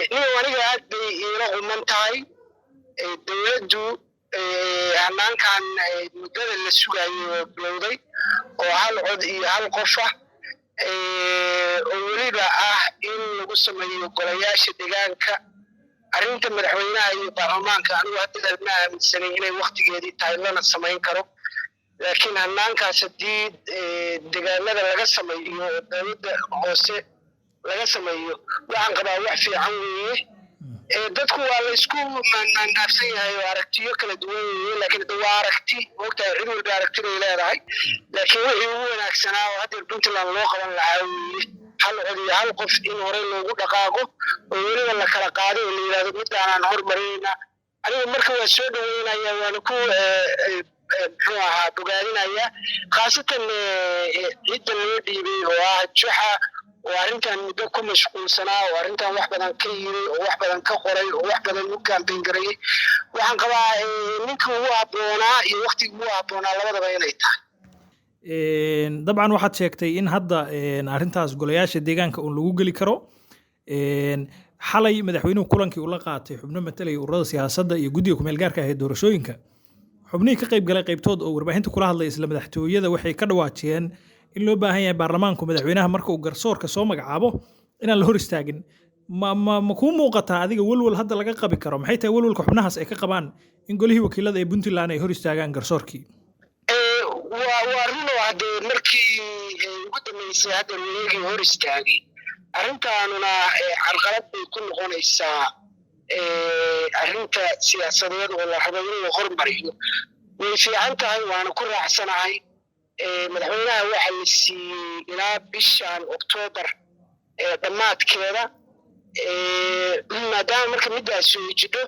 aniga aad bay iila xuman tahay dowladdu hannaankan muddada la sugayo bilowday oo hal cod iyo hal qof ah oo weliba ah in lagu sameeyo golayaasha deegaanka arrinta madaxweynaha iyo baarlamaanka anigu hadda ma aaminsanay inay waqtigeedii tahay lana samayn karo laakiin hannaankaas haddii deegaanada laga sameeyo dowladda hoose laga sameeyo waxaan qabaa wax fiican weeye dadku waa la isku naafsan yahay oo aragtiyo kala duwan weeye laakiin waa aragti ogtahay cid walba aragtiday leedahay laakiin wixii ugu wanaagsanaa oo hadda puntland loo qaban lahaa weeye hal cod iyo hal qof in horey loogu dhaqaaqo oo weliba la kala qaado oo la yidhahdo middaanaan hormarayna aniga marka waa soo dhaweynaya waana ku muxuu ahaa bogaadinaya khaasatan cidda loo dhiibay oo ah juxa oo arrintan muddo ku mashquulsanaa oo arrintan wax badan ka yiri oo wax badan ka qoray oo wax badan u kaambeyn garayay waxaan qabaa ninka ugu habboonaa iyo waqtiga ugu habboonaa labadaba inay tahay dabcan waxaad sheegtay in hadda arrintaas golayaasha deegaanka uun lagu geli karo xalay madaxweynuhu kulankii ula qaatay xubno matalaya ururada siyaasadda iyo guddiga kumeel gaarka ah ee doorashooyinka xubnihii ka qayb galay qaybtood oo warbaahinta kula hadlay isla madaxtooyada waxay ka dhawaajiyeen in loo baahan yahay baarlamaanku madaxweynaha marka uu garsoorka soo magacaabo inaan la hor istaagin ma kuu muuqataa adiga walwal hadda laga qabi karo maxay tahay walwalka xubnahaas ay ka qabaan in golihii wakiilada ee puntland ay hor istaagaan garsoorkii waa arrin oo haddee markii ugu dambeysay hadda wareegii hor istaagay arrintaanuna carqalad bay ku noqonaysaa arrinta siyaasadeed oo la rabo in la hormariyo way fiican tahay waana ku raacsanahay madaxweynaha waxaa la siiyey ilaa bishan oktoobar dhammaadkeeda maadaama marka middaas soo jidho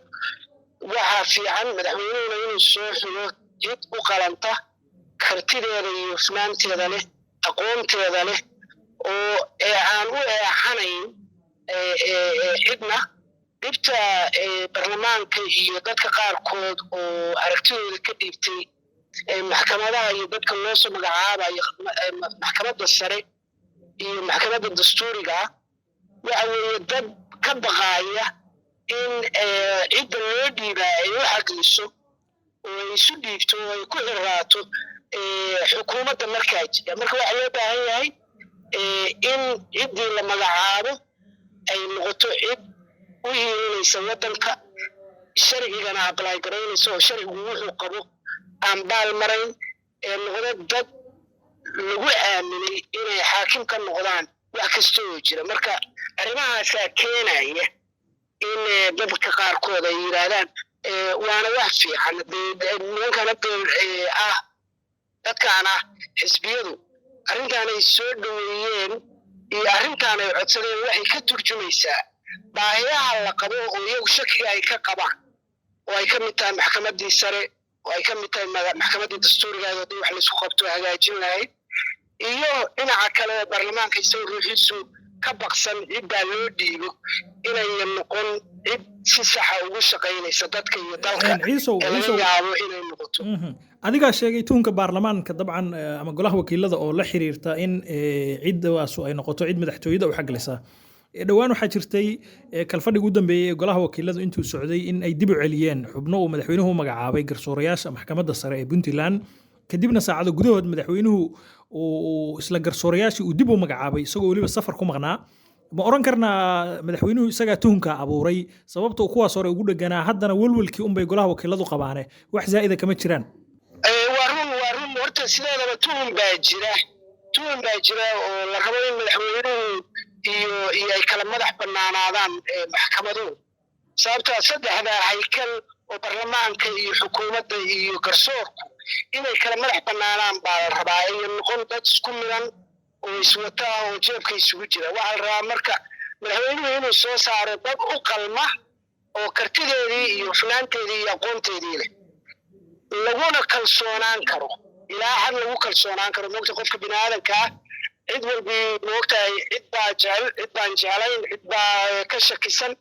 waxaa fiican madaxweynuhuna inuu soo xulo jid u qalanta kartideeda iyo hufnaanteeda leh aqoonteeda leh oo aan u eexanayn cidna dhibta baarlamaanka iyo dadka qaarkood oo aragtidooda ka dhiibtay maxkamadaha iyo dadka loo soo magacaabayo maxkamadda sare iyo maxkamadda dastuuriga ah waxa weeye dad ka baqaaya in cidda loo dhiibaa ay u xaqiiso oo ay isu dhiibto oo ay ku xirraato xukuumadda markaa jira marka waxaa loo baahan yahay in ciddii la magacaabo ay noqoto cid u hiilinaysa waddanka sharcigana ablay garaynaysa oo sharcigu wuxuu qabo aan baal marayn noqdo dad lagu aaminay inay xaakim ka noqdaan wax kasta oo jira marka arrimahaasaa keenaya in dadka qaarkood ay yidhaahdaan waana wax fiican nimankana ah dadkaan ah xisbiyadu arrintaan ay soo dhoweeyeen iyo arrintaan ay codsadeen waxay ka turjumaysaa baahiyaha la qabo oo iyagu shakiga ay ka qabaan oo ay ka mid tahay maxkamaddii sare oo ay ka mid tahay maxkamaddii dastuurigaada haddii wax laisku qabto hagaajin lahayd iyo dhinaca kale oo baarlamaanka isagoo ruuxiisu ka baqsan ciddaa loo dhiibo inayan noqon cid si saxa ugu shaqaynaysa dadka iyo dalka laga yaabo inay noqoto adigaa sheegay tuhunka baarlamaanka dabcan ama golaha wakiilada oo la xiriirta in ciddaasu ay noqoto cid madaxtooyada u xaglisa dhowaan waxaa jirtay kalfadhiga u dambeeyey ee golaha wakiiladu intuu socday in ay dib u celiyeen xubno uu madaxweynuhu magacaabay garsoorayaasha maxkamadda sare ee puntland kadibna saacado gudahood madaxweynuhu uu isla garsoorayaashii uu dib u magacaabay isagoo weliba safar ku maqnaa ma oran karnaa madaxweynuhu isagaa tuhunka abuuray sababta uu kuwaas hore ugu dheganaa haddana walwalkii unbay golaha wakiiladu qabaane wax zaa'ida kama jiraan waa run horta sideedaba tuhun baa jira oo la rabo in madaxweynuhu iyo ay kala madax bannaanaadaan maxkamaduhu sababtaa saddexdaa haykal oo baarlamaanka iyo xukuumadda iyo garsoorku inay kala madax bannaanaan baa la rabaa ay noqon dad isku midan oo iswata oo jeebka isugu jira waxaa la rabaa marka madaxweynuhu inuu soo saaro dad u qalma oo kartideedii iyo hufnaanteedii iyo aqoonteedii leh laguna kalsoonaan karo ilaa had lagu kalsoonaan karo moogta qofka bini aadanka ah cid walbii moogtahay cid baa jecel cid baan jeclayn cid baa ka shakisan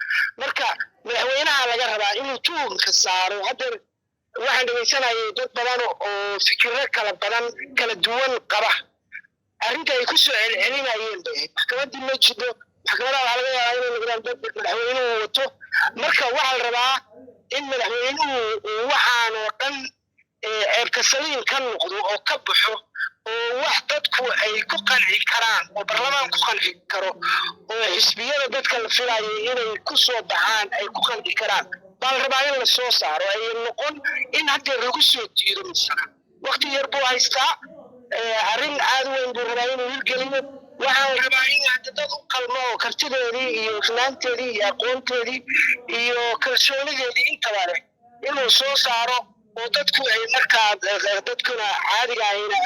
marka madaxweynaha laga rabaa inuu tuhunka saaro haddeer waxaan dhegaysanayay dad badan oo fikirro kala duwan qaba arrinta ay ku soo celcelinayeen bay maxkamaddii ma jidho maxkamadaha waxaa laga yaabaa inay noqdaan dad madaxweynuhu wato marka waxaa la rabaa in madaxweynuhu waxaan oo dhan ceebka saliin ka noqdo oo ka baxo oo wax dadku ay ku qanci karaan oo baarlamaan ku qanci karo oo xisbiyada dadka la filayo inay ku soo baxaan ay ku qanci karaan baa la rabaa in la soo saaro ay noqon in haddii lagu soo diido misana waqti yar buu haystaa arrin aad u weyn buu rabaa inuu hirgeliyo waxaan rabaa in dad u qalmo oo kartideedii iyo hufnaanteedii iyo aqoonteedii iyo kalsoonideedii intaba leh inuu soo saaro oo dadku ay markaa dadkuna caadiga ahina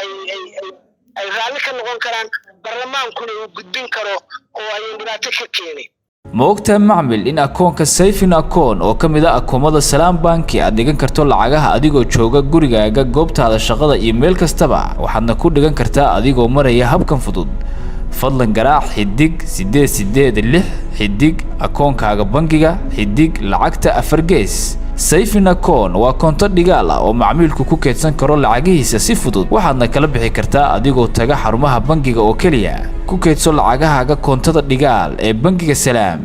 ay raalli ka noqon karaan baarlamaankuna uu gudbin karo oo ay dhibaato ka keenin ma ogtahay macmil in akoonka Sayfin Akoon oo ka mid ah akoomada Salaam Banki aad dhigan karto lacagaha adigoo jooga gurigaaga goobtaada shaqada iyo meel kastaba waxaadna ku dhigan kartaa adigoo maraya habkan fudud fadlan garaac xidig 886 xidig akoonkaaga bangiga xidig lacagta 4 gees Sayfin Akoon waa koonto dhigaal ah oo macmiilku ku keedsan karo lacagihiisa si fudud waxaadna kala bixi kartaa adigoo taga xarumaha bangiga oo kaliya ku keedso lacagahaaga koontada dhigaal ee bangiga Salaam